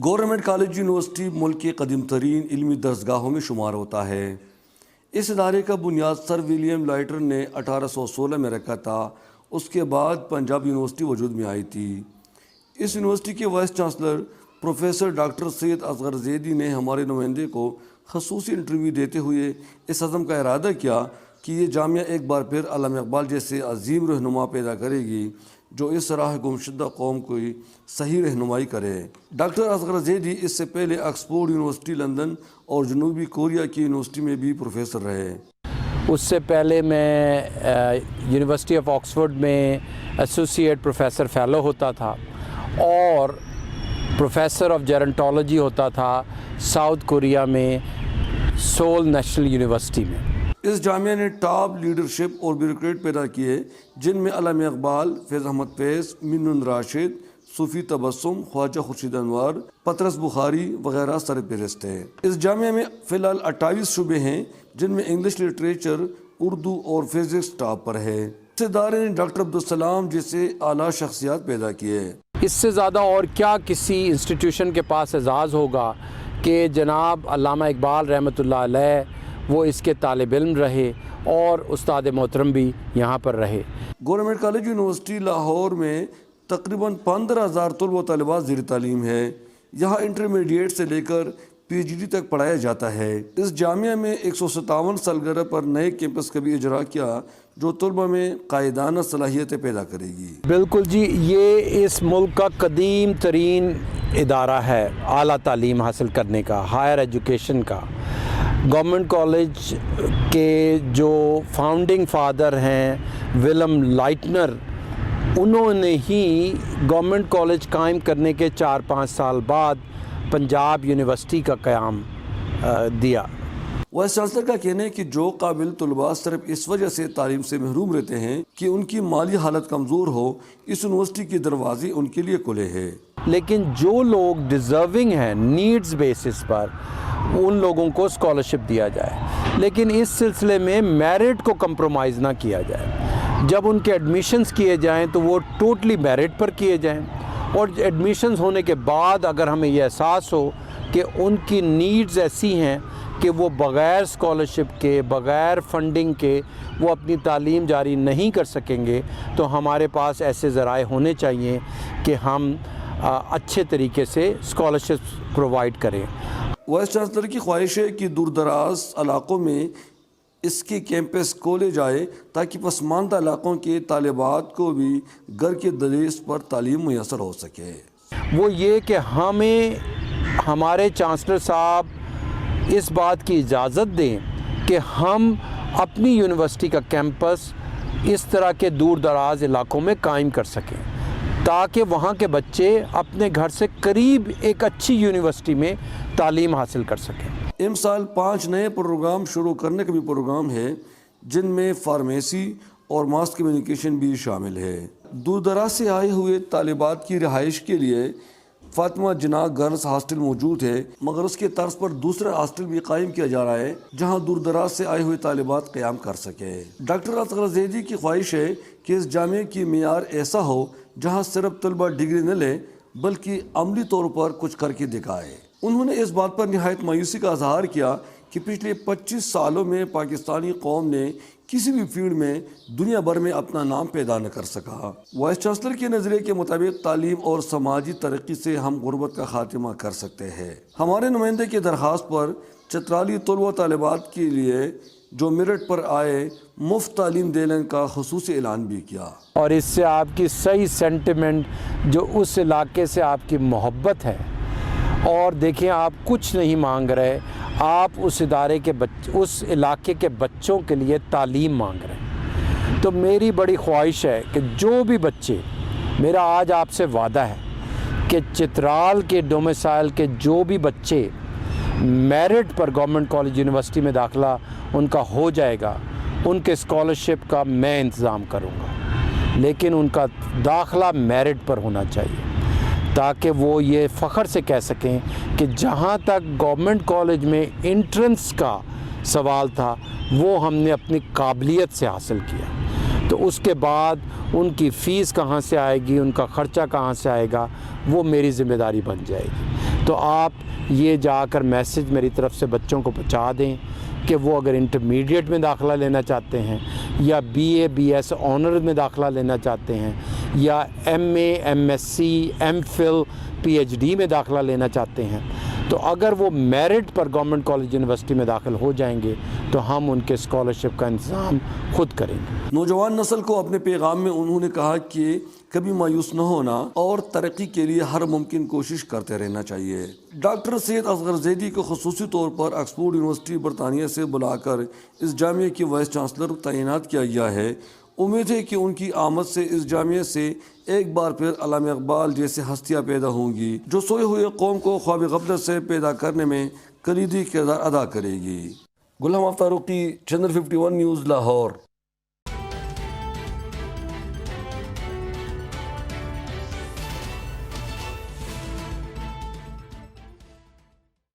Government college university ملک کے قدیم ترین علمی درسگاہوں میں شمار ہوتا ہے۔ اس ادارے کا بنیاد سر ولیم لائٹر نے 1816 میں رکھا تھا۔ اس کے بعد پنجاب یونیورسٹی وجود میں آئی تھی۔ اس یونیورسٹی کے وائس چانسلر پروفیسر ڈاکٹر سید اصغر زیدی نے ہمارے نمائندے کو خصوصی انٹرویو دیتے ہوئے اس عزم کا ارادہ کیا کہ یہ جامعہ ایک بار پھر علامہ اقبال جیسے عظیم رہنما پیدا کرے گی جو اس راہ گمشدہ قوم کو صحیح رہنمائی کرے۔ ڈاکٹر اصغر زیدی اس سے پہلے آکسفورڈ یونیورسٹی لندن اور جنوبی کوریا کی یونیورسٹی میں بھی پروفیسر رہے۔ اس سے پہلے میں یونیورسٹی آف آکسفورڈ میں ایسوسیٹ پروفیسر فیلو ہوتا تھا اور پروفیسر آف جیرنٹولوجی ہوتا تھا ساؤتھ کوریا میں سول نیشنل یونیورسٹی میں۔ اس جامعہ نے ٹاپ لیڈرشپ اور بیوروکریٹ پیدا کیے جن میں علامہ اقبال، فیض احمد فیض، مینون راشد، صوفی تبسم، خواجہ خورشید انور، پطرس بخاری وغیرہ سرپرست ہیں۔ اس جامعہ میں فی الحال 28 شعبے ہیں جن میں انگلش لٹریچر، اردو اور فزکس ٹاپ پر ہے۔ اس ادارے نے ڈاکٹر عبدالسلام جیسے اعلیٰ شخصیات پیدا کیے۔ اس سے زیادہ اور کیا کسی انسٹیٹیوشن کے پاس اعزاز ہوگا کہ جناب علامہ اقبال رحمۃ اللہ علیہ وہ اس کے طالب علم رہے اور استاد محترم بھی یہاں پر رہے۔ گورنمنٹ کالج یونیورسٹی لاہور میں تقریباً 15,000 طلبہ و طالبات زیر تعلیم ہے۔ یہاں انٹرمیڈیٹ سے لے کر پی ایچ ڈی تک پڑھایا جاتا ہے۔ اس جامعہ میں 157 سالگرہ پر نئے کیمپس کا بھی اجرا کیا جو طلبہ میں قائدانہ صلاحیتیں پیدا کرے گی۔ بالکل جی، یہ اس ملک کا قدیم ترین ادارہ ہے اعلیٰ تعلیم حاصل کرنے کا، ہائر ایجوکیشن کا۔ گورنمنٹ کالج کے جو فاؤنڈنگ فادر ہیں ولیم لائٹنر، انہوں نے ہی گورنمنٹ کالج قائم کرنے کے 4-5 سال بعد پنجاب یونیورسٹی کا قیام دیا۔ وائس چانسلر کا کہنا ہے کہ جو قابل طلباء صرف اس وجہ سے تعلیم سے محروم رہتے ہیں کہ ان کی مالی حالت کمزور ہو، اس یونیورسٹی کے دروازے ان کے لیے کھلے ہیں۔ لیکن جو لوگ ڈیزرونگ ہیں نیڈز بیسس پر ان لوگوں کو اسکالرشپ دیا جائے، لیکن اس سلسلے میں میرٹ کو کمپرومائز نہ کیا جائے۔ جب ان کے ایڈمیشنز کیے جائیں تو وہ ٹوٹلی میرٹ پر کیے جائیں، اور ایڈمیشنز ہونے کے بعد اگر ہمیں یہ احساس ہو کہ ان کی نیڈز ایسی ہیں کہ وہ بغیر اسکالرشپ کے، بغیر فنڈنگ کے وہ اپنی تعلیم جاری نہیں کر سکیں گے، تو ہمارے پاس ایسے ذرائع ہونے چاہیے کہ ہم اچھے طریقے سے اسکالرشپ پرووائڈ کریں۔ وائس چانسلر کی خواہش ہے کہ دور دراز علاقوں میں اس کے کیمپس کھولے جائے تاکہ پسماندہ علاقوں کے طالبات کو بھی گھر کے دہلیز پر تعلیم میسر ہو سکے۔ وہ یہ کہ ہمیں ہمارے چانسلر صاحب اس بات کی اجازت دیں کہ ہم اپنی یونیورسٹی کا کیمپس اس طرح کے دور دراز علاقوں میں قائم کر سکیں تاکہ وہاں کے بچے اپنے گھر سے قریب ایک اچھی یونیورسٹی میں تعلیم حاصل کر سکیں۔ امسال 5 نئے پروگرام شروع کرنے کا بھی پروگرام ہے جن میں فارمیسی اور ماس کمیونیکیشن بھی شامل ہے۔ دور دراز سے آئے ہوئے طالبات کی رہائش کے لیے فاطمہ جناح گرلز ہاسٹل موجود ہے، مگر اس کے طرز پر دوسرا ہاسٹل بھی قائم کیا جا رہا ہے جہاں دور دراز سے آئے ہوئے طالبات قیام کر سکے۔ ڈاکٹر اصغر زیدی کی خواہش ہے کہ اس جامعے کی معیار ایسا ہو جہاں صرف طلبہ ڈگری نہ لیں بلکہ عملی طور پر کچھ کر کے دکھائے۔ انہوں نے اس بات پر نہایت مایوسی کا اظہار کیا کہ پچھلے 25 سالوں میں پاکستانی قوم نے کسی بھی فیلڈ میں دنیا بھر میں اپنا نام پیدا نہ کر سکا۔ وائس چانسلر کے نظریے کے مطابق تعلیم اور سماجی ترقی سے ہم غربت کا خاتمہ کر سکتے ہیں۔ ہمارے نمائندے کی درخواست پر چترالی طلبہ و طالبات کے لیے جو میرٹ پر آئے مفت تعلیم دینے کا خصوصی اعلان بھی کیا۔ اور اس سے آپ کی صحیح سینٹیمنٹ جو اس علاقے سے آپ کی محبت ہے، اور دیکھیں آپ کچھ نہیں مانگ رہے، آپ اس ادارے کے اس علاقے کے بچوں کے لیے تعلیم مانگ رہے ہیں۔ تو میری بڑی خواہش ہے کہ جو بھی بچے، میرا آج آپ سے وعدہ ہے کہ چترال کے ڈومیسائل کے جو بھی بچے میرٹ پر گورنمنٹ کالج یونیورسٹی میں داخلہ ان کا ہو جائے گا، ان کے اسکالرشپ کا میں انتظام کروں گا، لیکن ان کا داخلہ میرٹ پر ہونا چاہیے تاکہ وہ یہ فخر سے کہہ سکیں کہ جہاں تک گورنمنٹ کالج میں انٹرنس کا سوال تھا وہ ہم نے اپنی قابلیت سے حاصل کیا۔ تو اس کے بعد ان کی فیس کہاں سے آئے گی، ان کا خرچہ کہاں سے آئے گا، وہ میری ذمہ داری بن جائے گی۔ تو آپ یہ جا کر میسج میری طرف سے بچوں کو پہنچا دیں کہ وہ اگر انٹرمیڈیٹ میں داخلہ لینا چاہتے ہیں یا B A B S honour میں داخلہ لینا چاہتے ہیں یا M A M S C M phil P H D میں داخلہ لینا چاہتے ہیں، تو اگر وہ میرٹ پر گورنمنٹ کالج یونیورسٹی میں داخل ہو جائیں گے تو ہم ان کے اسکالرشپ کا انتظام خود کریں گے۔ نوجوان نسل کو اپنے پیغام میں انہوں نے کہا کہ کبھی مایوس نہ ہونا اور ترقی کے لیے ہر ممکن کوشش کرتے رہنا چاہیے۔ ڈاکٹر سید اصغر زیدی کو خصوصی طور پر آکسفورڈ یونیورسٹی برطانیہ سے بلا کر اس جامعہ کی وائس چانسلر تعینات کیا گیا ہے۔ امید ہے کہ ان کی آمد سے اس جامعہ سے ایک بار پھر علامہ اقبال جیسے ہستیاں پیدا ہوں گی جو سوئے ہوئے قوم کو خواب غفلت سے پیدا کرنے میں کلیدی کردار ادا کرے گی۔ Ghulam Farooqui, channel 51 news, Lahore.